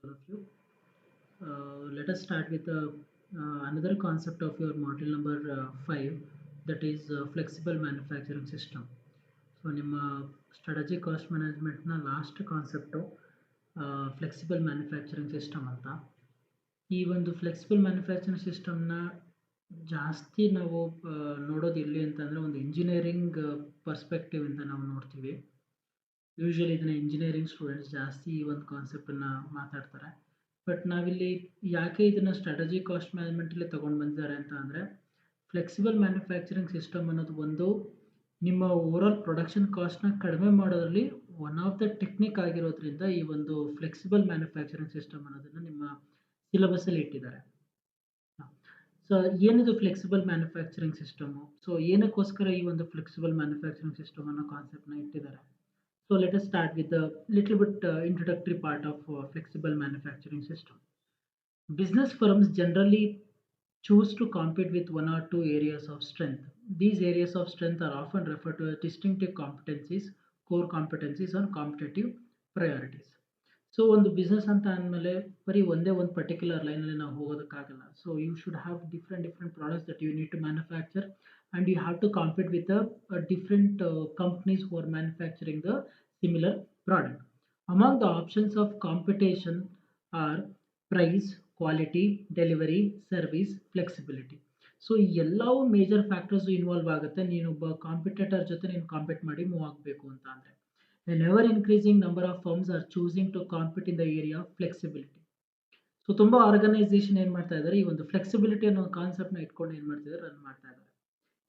all of you. Let us start with another concept of your module number 5, that is flexible manufacturing system. So ನಿಮ್ಮ strategy cost ಮ್ಯಾನೇಜ್ಮೆಂಟ್ನ last concept flexible manufacturing system ಅಂತ. ಈ ಒಂದು flexible manufacturing ಸಿಸ್ಟಮ್ನ ಜಾಸ್ತಿ ನಾವು ನೋಡೋದು ಎಲ್ಲಿ ಅಂತಂದರೆ ಒಂದು ಇಂಜಿನಿಯರಿಂಗ್ ಪರ್ಸ್ಪೆಕ್ಟಿವಿಂದ ನಾವು ನೋಡ್ತೀವಿ. ಯೂಶ್ವಲಿ ಇದನ್ನು ಇಂಜಿನಿಯರಿಂಗ್ ಸ್ಟೂಡೆಂಟ್ಸ್ ಜಾಸ್ತಿ ಈ ಒಂದು ಕಾನ್ಸೆಪ್ಟನ್ನು ಮಾತಾಡ್ತಾರೆ. ಬಟ್ ನಾವಿಲ್ಲಿ ಯಾಕೆ ಇದನ್ನು ಸ್ಟ್ರಾಟಜಿ ಕಾಸ್ಟ್ ಮ್ಯಾನೇಜ್ಮೆಂಟಲ್ಲಿ ತೊಗೊಂಡು ಬಂದಿದ್ದಾರೆ ಅಂತ ಅಂದರೆ, ಫ್ಲೆಕ್ಸಿಬಲ್ ಮ್ಯಾನುಫ್ಯಾಕ್ಚರಿಂಗ್ ಸಿಸ್ಟಮ್ ಅನ್ನೋದು ಒಂದು ನಿಮ್ಮ ಓವರಾಲ್ ಪ್ರೊಡಕ್ಷನ್ ಕಾಸ್ಟ್ನ ಕಡಿಮೆ ಮಾಡೋದ್ರಲ್ಲಿ ಒನ್ ಆಫ್ ದ ಟೆಕ್ನಿಕ್ ಆಗಿರೋದ್ರಿಂದ ಈ ಒಂದು ಫ್ಲೆಕ್ಸಿಬಲ್ ಮ್ಯಾನುಫ್ಯಾಕ್ಚರಿಂಗ್ ಸಿಸ್ಟಮ್ ಅನ್ನೋದನ್ನು ನಿಮ್ಮ ಸಿಲೆಬಸ್ಸಲ್ಲಿ ಇಟ್ಟಿದ್ದಾರೆ. ಸೊ ಏನಿದು ಫ್ಲೆಕ್ಸಿಬಲ್ ಮ್ಯಾನುಫ್ಯಾಕ್ಚರಿಂಗ್ ಸಿಸ್ಟಮು? ಸೊ ಏನಕ್ಕೋಸ್ಕರ ಈ ಒಂದು ಫ್ಲೆಕ್ಸಿಬಲ್ ಮ್ಯಾನುಫ್ಯಾಕ್ಚರಿಂಗ್ ಸಿಸ್ಟಮ್ ಅನ್ನೋ ಕಾನ್ಸೆಪ್ಟ್ನ ಇಟ್ಟಿದ್ದಾರೆ? So let us start with the little bit introductory part of flexible manufacturing system. Business firms generally choose to compete with one or two areas of strength. These areas of strength are often referred to as distinctive competencies, core competencies, or competitive priorities. So ಒಂದು business ಅಂತ ಅಂದಮೇಲೆ ಬರೀ ಒಂದೇ ಒಂದು particular ಲೈನಲ್ಲಿ ನಾವು ಹೋಗೋದಕ್ಕಾಗಲ್ಲ. So you should have different products that you need to manufacture and you have to compete with the different companies who are manufacturing the similar product. Among the options of competition are price, quality, delivery, service, flexibility. So ಈ ಎಲ್ಲವೂ major factors involve ಆಗುತ್ತೆ ನೀನೊಬ್ಬ competitor ಜೊತೆ ನೀನು compete ಮಾಡಿ move ಆಗಬೇಕು ಅಂತ ಅಂದರೆ. An ever increasing number of firms are choosing to compete in the area of flexibility. So ತುಂಬ ಆರ್ಗನೈಸೇಷನ್ ಏನು ಮಾಡ್ತಾ ಇದ್ದಾರೆ, ಈ ಒಂದು ಫ್ಲೆಕ್ಸಿಬಿಲಿಟಿ ಅನ್ನೋ ಕಾನ್ಸೆಪ್ಟ್ನ ಇಟ್ಕೊಂಡು ಏನು ಮಾಡ್ತಿದ್ದಾರೆ, ರನ್ ಮಾಡ್ತಾ ಇದ್ದಾರೆ.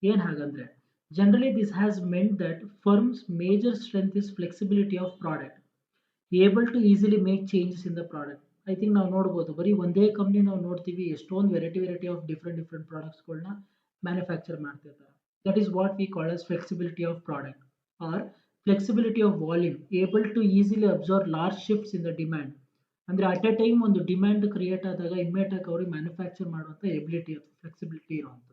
ಏನು ಹಾಗಂದ್ರೆ, generally this has meant that firms major strength is flexibility of product, able to easily make changes in the product. I think ನಾವು ನೋಡ್ಬೋದು, ಬರೀ ಒಂದೇ ಕಂಪ್ನಿ ನಾವು ನೋಡ್ತೀವಿ ಎಷ್ಟೊಂದು ವೆರೈಟಿ ಆಫ್ ಡಿಫ್ರೆಂಟ್ ಪ್ರಾಡಕ್ಟ್ಸ್ಗಳನ್ನ ಮ್ಯಾನುಫ್ಯಾಕ್ಚರ್ ಮಾಡ್ತಿರ್ತಾರೆ. That is what we call as flexibility of product or flexibility of volume, able to easily observe large shifts in the demand. ಅಂದರೆ ಅಟ್ ಎ ಟೈಮ್ ಒಂದು ಡಿಮ್ಯಾಂಡ್ ಕ್ರಿಯೇಟ್ ಆದಾಗ ಇಮ್ಮಿಡಿಯೇಟಾಗಿ ಅವ್ರಿಗೆ manufacture ಮಾಡುವಂಥ ability ಅಥವಾ flexibility ಇರುವಂಥದ್ದು.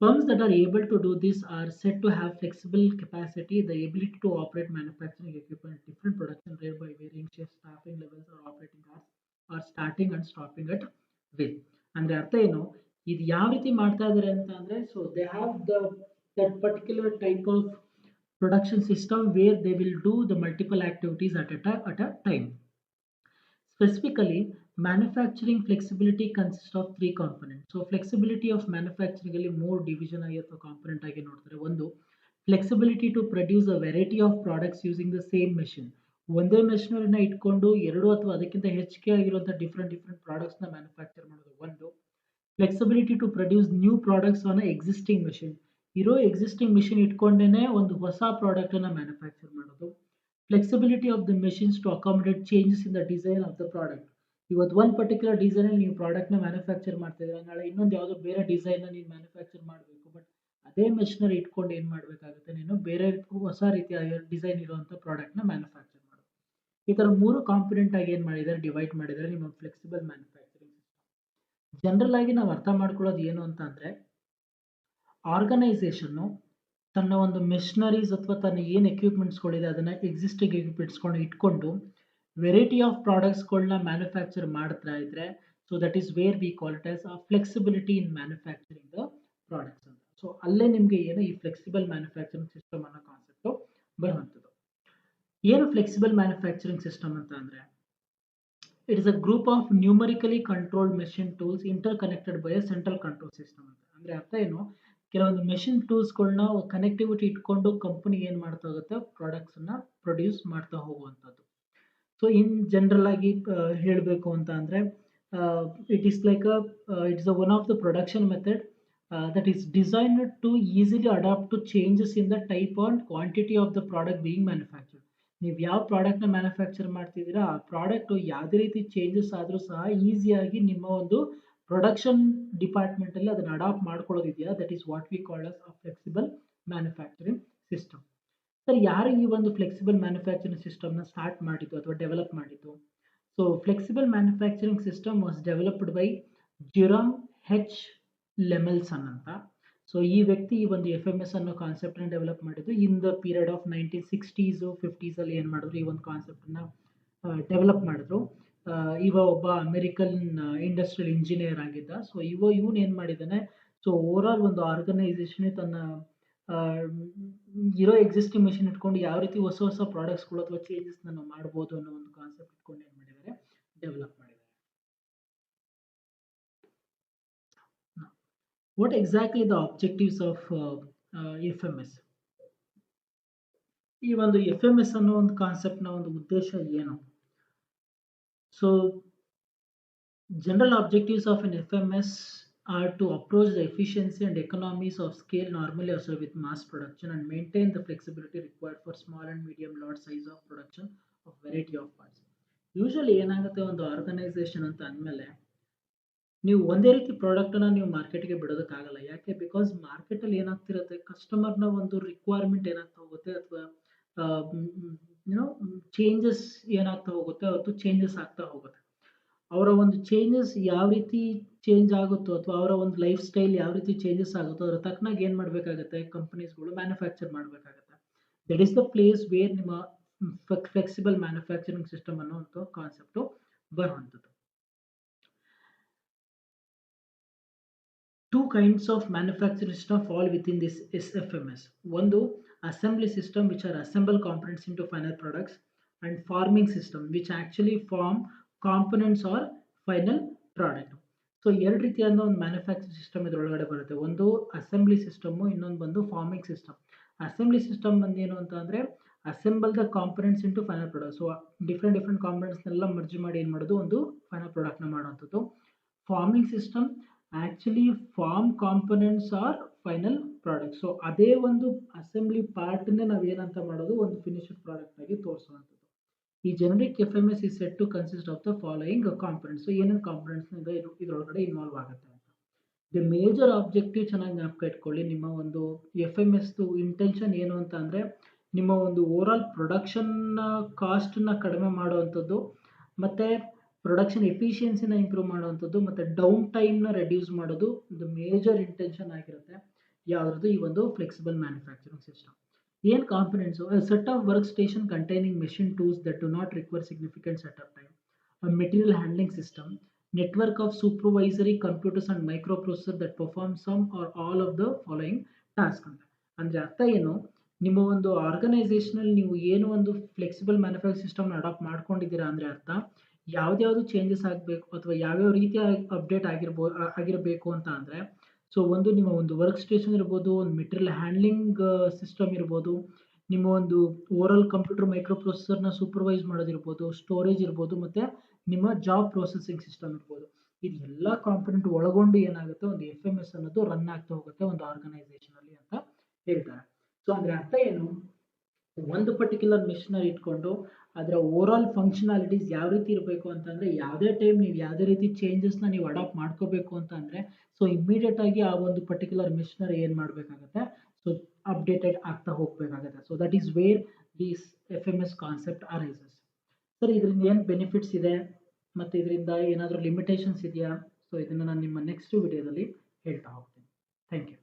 Firms that are able to do this are said to have flexible capacity, the ability to operate manufacturing equipment, different production rate by varying shifts, staffing levels or operating hours, or starting and stopping at will. ಅಂದರೆ ಅರ್ಥ ಏನು, ಇದು ಯಾವ ರೀತಿ ಮಾಡ್ತಾ ಇದ್ದಾರೆ ಅಂತ ಅಂದರೆ, so they have that particular type of production system where they will do the multiple activities at a time. Specifically, manufacturing flexibility consists of three components. So flexibility of manufacturing ಅಲ್ಲಿ ಮೂರು ಡಿವಿಷನ್ ಆಗಿ ಅಥವಾ component ಆಗಿ ನೋಡ್ತಾರೆ. ಒಂದು, flexibility to produce a variety of products using the same machine. ಒಂದೇ ಮೆಷಿನರಿನ ಇಟ್ಕೊಂಡು ಎರಡು ಅಥವಾ ಅದಕ್ಕಿಂತ ಹೆಚ್ಚಿಗೆ ಆಗಿರುವಂಥ ಡಿಫ್ರೆಂಟ್ ಪ್ರಾಡಕ್ಟ್ಸ್ನ ಮ್ಯಾನುಫ್ಯಾಕ್ಚರ್ ಮಾಡೋದು ಒಂದು. Flexibility to produce new products on existing machine, ಇರೋ ಎಕ್ಸಿಸ್ಟಿಂಗ್ ಮೆಷಿನ್ ಇಟ್ಕೊಂಡೇನೆ ಒಂದು ಹೊಸ ಪ್ರಾಡಕ್ಟನ್ನು ಮ್ಯಾನುಫ್ಯಾಕ್ಚರ್ ಮಾಡೋದು. Flexibility of the machines to accommodate changes in the design of the product. ಇವತ್ತು ಒಂದು ಪರ್ಟಿಕ್ಯುಲರ್ ಡಿಸೈನಲ್ಲಿ ನೀವು ಪ್ರಾಡಕ್ಟ್ನ ಮ್ಯಾನುಫ್ಯಾಕ್ಚರ್ ಮಾಡ್ತಿದ್ರೆ, ನಾಳೆ ಇನ್ನೊಂದು ಯಾವುದೋ ಬೇರೆ ಡಿಸೈನ್ನ ನೀನು ಮ್ಯಾನುಫ್ಯಾಕ್ಚರ್ ಮಾಡಬೇಕು. ಬಟ್ ಅದೇ ಮೆಷಿನರಿ ಇಟ್ಕೊಂಡು ಏನು ಮಾಡಬೇಕಾಗುತ್ತೆ, ನೀನು ಬೇರೆ ಹೊಸ ರೀತಿಯ ಡಿಸೈನ್ ಇರುವಂಥ ಪ್ರಾಡಕ್ಟ್ನ ಮ್ಯಾನುಫ್ಯಾಕ್ಚರ್ ಮಾಡೋದು. ಈ ಥರ ಮೂರು ಕಾಂಪೊನೆಂಟ್ ಆಗಿ ಏನು ಮಾಡಿದ್ದಾರೆ, ಡಿವೈಡ್ ಮಾಡಿದ್ದಾರೆ ನಿಮ್ಮ ಫ್ಲೆಕ್ಸಿಬಲ್ ಮ್ಯಾನುಫ್ಯಾಕ್ಚರಿಂಗ್ ಸಿಸ್ಟಮ್. ಜನರಲ್ ಆಗಿ ನಾವು ಅರ್ಥ ಮಾಡ್ಕೊಳ್ಳೋದು ಏನು ಅಂತ ಅಂದರೆ, ಆರ್ಗನೈಸೇಷನ್ನು ತನ್ನ ಒಂದು ಮೆಷಿನರೀಸ್ ಅಥವಾ ತನ್ನ ಏನು ಎಕ್ವಿಪ್ಮೆಂಟ್ಸ್ಗಳಿದೆ ಅದನ್ನು ಎಕ್ಸಿಸ್ಟಿಂಗ್ ಎಕ್ವಿಪ್ಮೆಂಟ್ಸ್ಗಳನ್ನ ಇಟ್ಕೊಂಡು ವೆರೈಟಿ ಆಫ್ ಪ್ರಾಡಕ್ಟ್ಸ್ಗಳನ್ನ ಮ್ಯಾನುಫ್ಯಾಕ್ಚರ್ ಮಾಡ್ತಾ ಇದ್ರೆ, so that is where we call it as a flexibility in manufacturing the products ಅಂತ. ಸೊ ಅಲ್ಲೇ ನಿಮಗೆ ಏನು ಈ ಫ್ಲೆಕ್ಸಿಬಲ್ ಮ್ಯಾನುಫ್ಯಾಕ್ಚರಿಂಗ್ ಸಿಸ್ಟಮ್ ಅನ್ನೋ ಕಾನ್ಸೆಪ್ಟು ಬರುವಂಥದ್ದು. ಏನು ಫ್ಲೆಕ್ಸಿಬಲ್ ಮ್ಯಾನುಫ್ಯಾಕ್ಚರಿಂಗ್ ಸಿಸ್ಟಮ್ ಅಂತ ಅಂದರೆ, it is a group of numerically controlled machine tools inter connected by a central control system ಅಂತ. ಅಂದರೆ ಅರ್ಥ ಏನು, ಕೆಲವೊಂದು ಮೆಷಿನ್ ಟೂಲ್ಸ್ಗಳನ್ನ ಕನೆಕ್ಟಿವಿಟಿ ಇಟ್ಕೊಂಡು ಕಂಪನಿ ಏನು ಮಾಡ್ತಾ ಹೋಗುತ್ತೆ, ಪ್ರಾಡಕ್ಟ್ಸನ್ನು ಪ್ರೊಡ್ಯೂಸ್ ಮಾಡ್ತಾ ಹೋಗುವಂಥದ್ದು. ಸೊ ಇನ್ ಜನರಲ್ ಆಗಿ ಹೇಳಬೇಕು ಅಂತ ಅಂದರೆ, it is like it's one of the production method that is designed to easily adapt to changes in the type and quantity of the product being manufactured. ನೀವು ಯಾವ ಪ್ರಾಡಕ್ಟ್ನ manufacture ಮಾಡ್ತಿದ್ದೀರಾ, ಆ product ಯಾವುದೇ ರೀತಿ ಚೇಂಜಸ್ ಆದರೂ ಸಹ ಈಸಿಯಾಗಿ ನಿಮ್ಮ ಒಂದು ಪ್ರೊಡಕ್ಷನ್ ಡಿಪಾರ್ಟ್ಮೆಂಟಲ್ಲಿ ಅದನ್ನು ಅಡಾಪ್ಟ್ ಮಾಡ್ಕೊಳ್ಳೋದಿದೆಯಾ, that is what we call as a flexible manufacturing system. Sir, ಯಾರು ಈ ಒಂದು ಫ್ಲೆಕ್ಸಿಬಲ್ ಮ್ಯಾನುಫ್ಯಾಕ್ಚರಿಂಗ್ ಸಿಸ್ಟಮ್ನ ಸ್ಟಾರ್ಟ್ ಮಾಡಿದ್ದು ಅಥವಾ ಡೆವಲಪ್ ಮಾಡಿದ್ದು? So flexible manufacturing system was developed by Jerome H Lemelson ಅಂತ. ಸೊ ಈ ವ್ಯಕ್ತಿ ಈ ಒಂದು FMS ಅನ್ನೋ ಕಾನ್ಸೆಪ್ಟನ್ನ ಡೆವಲಪ್ ಮಾಡಿದ್ದು in the period of 1960s 50s ಅಲ್ಲಿ ಏನು ಮಾಡಿದ್ರು, ಈ ಒಂದು ಕಾನ್ಸೆಪ್ಟನ್ನು ಡೆವಲಪ್ ಮಾಡಿದ್ರು. ಇವ ಒಬ್ಬ ಅಮೆರಿಕನ್ ಇಂಡಸ್ಟ್ರಿಯಲ್ ಇಂಜಿನಿಯರ್ ಆಗಿದ್ದ. ಸೊ ಇವನು ಏನು ಮಾಡಿದ್ದಾನೆ, ಸೊ ಓವರ್ ಆಲ್ ಒಂದು ಆರ್ಗನೈಸೇಷನ್ ತನ್ನ ಆ, ಇರೋ ಎಕ್ಸಿಸ್ಟಿಂಗ್ ಮೆಷಿನ್ ಇಟ್ಕೊಂಡು ಯಾವ ರೀತಿ ಹೊಸ ಹೊಸ ಪ್ರಾಡಕ್ಟ್ಸ್ಗಳು ಅಥವಾ ಚೇಂಜಸ್ನ ನಾವು ಮಾಡ್ಬೋದು ಅನ್ನೋ ಒಂದು ಕಾನ್ಸೆಪ್ಟ್ ಇಟ್ಕೊಂಡು ಏನು ಮಾಡಿದ್ದಾರೆ, ಡೆವಲಪ್ ಮಾಡಿದ್ದಾರೆ. What exactly the objectives of FMS? ಈ ಒಂದು FMS ಅನ್ನೋ ಒಂದು ಕಾನ್ಸೆಪ್ಟ್ನ ಒಂದು ಉದ್ದೇಶ ಏನು? So general objectives of an FMS are to approach the efficiency and economies of scale normally observed with mass production and maintain the flexibility required for small and medium lot size of production of variety of parts. Usually ಏನಾಗುತ್ತೆ, ಒಂದು organisation ಅಂತ ಅಂದಮೇಲೆ ನೀವು ಒಂದೇ ರೀತಿ ಪ್ರಾಡಕ್ಟನ್ನು ನೀವು ಮಾರ್ಕೆಟ್ಗೆ ಬಿಡೋದಕ್ಕಾಗಲ್ಲ. ಯಾಕೆ? ಬಿಕಾಸ್ ಮಾರ್ಕೆಟಲ್ಲಿ ಏನಾಗ್ತಿರುತ್ತೆ, ಕಸ್ಟಮರ್ನ ಒಂದು ರಿಕ್ವೈರ್ಮೆಂಟ್ ಏನಾಗ್ತಾ ಹೋಗುತ್ತೆ ಅಥವಾ ಯುನೋ ಚೇಂಜಸ್ ಏನಾಗ್ತಾ ಹೋಗುತ್ತೆ, ಅದು ಚೇಂಜಸ್ ಆಗ್ತಾ ಹೋಗುತ್ತೆ. ಅವರ ಒಂದು ಚೇಂಜಸ್ ಯಾವ ರೀತಿ ಚೇಂಜ್ ಆಗುತ್ತೋ ಅಥವಾ ಅವರ ಒಂದು ಲೈಫ್ ಸ್ಟೈಲ್ ಯಾವ ರೀತಿ ಚೇಂಜಸ್ ಆಗುತ್ತೋ ಅದರ ತಕ್ಕನಾಗಿ ಏನು ಮಾಡಬೇಕಾಗುತ್ತೆ, ಕಂಪನೀಸ್ಗಳು ಮ್ಯಾನುಫ್ಯಾಕ್ಚರ್ ಮಾಡಬೇಕಾಗುತ್ತೆ. That is the place where ನಿಮ್ಮ ಫ್ಲೆಕ್ಸಿಬಲ್ ಮ್ಯಾನುಫ್ಯಾಕ್ಚರಿಂಗ್ ಸಿಸ್ಟಮ್ ಅನ್ನೋ ಕಾನ್ಸೆಪ್ಟು ಬರುವಂಥದ್ದು. Two kinds of manufacturing system fall within this SFMS. ಒಂದು assembly system which are assemble components into final products, and forming system which actually form components or final product. So ಎರಡು ರೀತಿಯಾದ ಒಂದು manufacturing system ಇದರೊಳಗಡೆ ಬರುತ್ತೆ. ಒಂದು assembly system, ಇನ್ನೊಂದು ಬಂದು farming system. Assembly system ಬಂದು ಏನು ಅಂತ ಅಂದರೆ assemble the components into final product. So different ಕಾಂಪೊನೆಂಟ್ಸ್ನೆಲ್ಲ ಮರ್ಜ್ ಮಾಡಿ ಏನು ಮಾಡೋದು, ಒಂದು ಫೈನಲ್ ಪ್ರಾಡಕ್ಟ್ನ ಮಾಡುವಂಥದ್ದು. Forming system actually form components or final product. So ಅದೇ ಒಂದು ಅಸೆಂಬ್ಲಿ ಪಾರ್ಟ್ನೇ ನಾವು ಏನಂತ ಮಾಡೋದು, ಒಂದು ಫಿನಿಶ್ಡ್ ಪ್ರಾಡಕ್ಟ್ ಆಗಿ ತೋರಿಸುವಂಥದ್ದು. ಈ generic FMS is said to consist of the following components. So ಏನೇನು ಕಾಂಪೊನೆಂಟ್ಸ್ ಇದರೊಳಗಡೆ ಇನ್ವಾಲ್ವ್ ಆಗುತ್ತೆ ಅಂತ. ದಿ ಮೇಜರ್ ಆಬ್ಜೆಕ್ಟಿವ್ ಚೆನ್ನಾಗಿ ಜ್ಞಾಪಕ ಇಟ್ಕೊಳ್ಳಿ. ನಿಮ್ಮ ಒಂದು FMS ಇಂಟೆನ್ಷನ್ ಏನು ಅಂತ ಅಂದರೆ ನಿಮ್ಮ ಒಂದು ಓವರ್ ಆಲ್ ಪ್ರೊಡಕ್ಷನ್ ಕಾಸ್ಟನ್ನ ಕಡಿಮೆ ಮಾಡುವಂಥದ್ದು, ಮತ್ತು ಪ್ರೊಡಕ್ಷನ್ ಎಫಿಷಿಯನ್ಸಿನ ಇಂಪ್ರೂವ್ ಮಾಡುವಂಥದ್ದು, ಮತ್ತು ಡೌನ್ ಟೈಮ್ನ ರೆಡ್ಯೂಸ್ ಮಾಡೋದು ಇದು ಮೇಜರ್ ಇಂಟೆನ್ಷನ್ ಆಗಿರುತ್ತೆ ಯಾವುದ್ರದ್ದು, ಈ ಒಂದು ಫ್ಲೆಕ್ಸಿಬಲ್ ಮ್ಯಾನುಫ್ಯಾಕ್ಚರಿಂಗ್ ಸಿಸ್ಟಮ್. ಏನು components? Set of work station containing machine tools that do not require significant setup time, material handling system, network of supervisory computers and microprocessor that perform some or all of the following task ಅಂತ. ಅಂದರೆ ಅರ್ಥ ಏನು, ನಿಮ್ಮ ಒಂದು ಆರ್ಗನೈಸೇಷನಲ್ಲಿ ನೀವು ಏನು ಒಂದು flexible manufacturing ಸಿಸ್ಟಮ್ನ ಅಡಾಪ್ಟ್ ಮಾಡ್ಕೊಂಡಿದ್ದೀರಾ ಅಂದರೆ ಅರ್ಥ ಯಾವ್ದು ಚೇಂಜಸ್ ಆಗಬೇಕು ಅಥವಾ ಯಾವ್ಯಾವ ರೀತಿಯ ಅಪ್ಡೇಟ್ ಆಗಿರಬೇಕು ಅಂತ ಅಂದರೆ, ಸೊ ಒಂದು ನಿಮ್ಮ ಒಂದು ವರ್ಕ್ ಸ್ಟೇಷನ್ ಇರ್ಬೋದು, ಒಂದು ಮೆಟೀರಿಯಲ್ ಹ್ಯಾಂಡ್ಲಿಂಗ್ ಸಿಸ್ಟಮ್ ಇರ್ಬೋದು, ನಿಮ್ಮ ಒಂದು ಓವರಾಲ್ ಕಂಪ್ಯೂಟರ್ ಮೈಕ್ರೋ ಪ್ರೊಸೆಸರ್ನ ಸೂಪರ್ವೈಸ್ ಮಾಡೋದಿರ್ಬೋದು, ಸ್ಟೋರೇಜ್ ಇರ್ಬೋದು, ಮತ್ತು ನಿಮ್ಮ ಜಾಬ್ ಪ್ರೊಸೆಸಿಂಗ್ ಸಿಸ್ಟಮ್ ಇರ್ಬೋದು. ಇದೆಲ್ಲ ಕಾಂಪೊನೆಂಟ್ ಒಳಗೊಂಡು ಏನಾಗುತ್ತೆ, ಒಂದು FMS ಅನ್ನೋದು ರನ್ ಆಗ್ತಾ ಹೋಗುತ್ತೆ ಒಂದು ಆರ್ಗನೈಸೇಷನಲ್ಲಿ ಅಂತ ಹೇಳ್ತಾರೆ. ಸೊ ಅಂದರೆ ಅರ್ಥ ಏನು, ಒಂದು ಪರ್ಟಿಕ್ಯುಲರ್ ಮಿಷನರಿ ಇಟ್ಕೊಂಡು ಅದರ ಓವರ್ ಆಲ್ ಫಂಕ್ಷನಾಲಿಟೀಸ್ ಯಾವ ರೀತಿ ಇರಬೇಕು ಅಂತಂದರೆ, ಯಾವುದೇ ಟೈಮ್ ನೀವು ಯಾವುದೇ ರೀತಿ ಚೇಂಜಸ್ನ ನೀವು ಅಡಾಪ್ಟ್ ಮಾಡ್ಕೋಬೇಕು ಅಂತ ಅಂದರೆ, ಸೊ ಇಮ್ಮಿಡಿಯೇಟ್ ಆಗಿ ಆ ಒಂದು ಪರ್ಟಿಕ್ಯುಲರ್ ಮಿಷನರಿ ಏನು ಮಾಡಬೇಕಾಗತ್ತೆ, ಸೊ ಅಪ್ಡೇಟೆಡ್ ಆಗ್ತಾ ಹೋಗಬೇಕಾಗತ್ತೆ. So that is where these FMS concept arises. Sir ಇದರಿಂದ ಏನು ಬೆನಿಫಿಟ್ಸ್ ಇದೆ ಮತ್ತು ಇದರಿಂದ ಏನಾದರೂ ಲಿಮಿಟೇಷನ್ಸ್ ಇದೆಯಾ? ಸೊ ಇದನ್ನು ನಾನು ನಿಮ್ಮ ನೆಕ್ಸ್ಟ್ ವಿಡಿಯೋದಲ್ಲಿ ಹೇಳ್ತಾ ಹೋಗ್ತೀನಿ. Thank you.